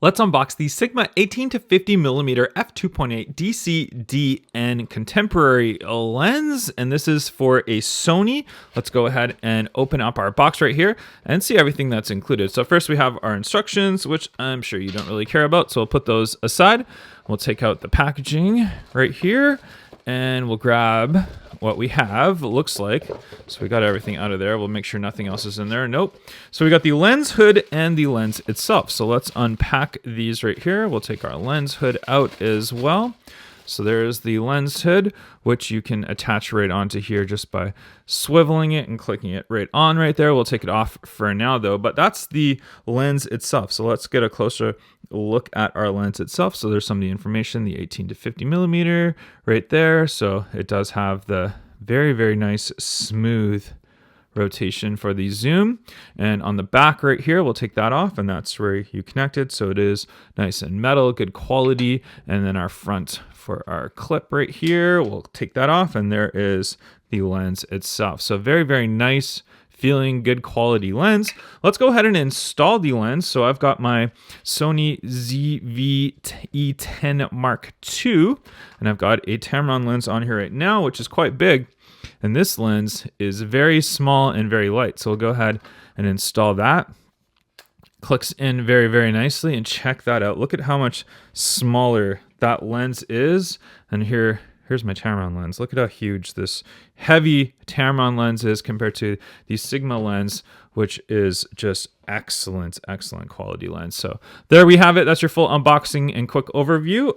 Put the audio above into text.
Let's unbox the Sigma 18 to 50mm f2.8 DC-DN contemporary lens, and this is for a Sony. Let's go ahead and open up our box right here and see everything that's included. So first we have our instructions, which I'm sure you don't really care about, so we'll put those aside. We'll take out the packaging right here, and we'll grab what we have, it looks like. So we got everything out of there. We'll make sure nothing else is in there. Nope. So we got the lens hood and the lens itself. So let's unpack these right here. We'll take our lens hood out as well. So there's the lens hood, which you can attach right onto here just by swiveling it and clicking it right on right there. We'll take it off for now though, but that's the lens itself. So let's get a closer look at our lens itself. So there's some of the information, the 18 to 50mm right there. So it does have the very, very nice smooth rotation for the zoom, and on the back right here we'll take that off, and that's where you connect it, so it is nice and metal, good quality. And then our front for our clip right here, we'll take that off, and there is the lens itself. So very, very nice feeling, good quality lens. Let's go ahead and install the lens. So I've got my Sony ZV-E10 Mark II, and I've got a Tamron lens on here right now, which is quite big. And this lens is very small and very light. So we'll go ahead and install that. Clicks in very, very nicely, and check that out. Look at how much smaller that lens is. And here's my Tamron lens. Look at how huge this heavy Tamron lens is compared to the Sigma lens, which is just excellent, excellent quality lens. So there we have it. That's your full unboxing and quick overview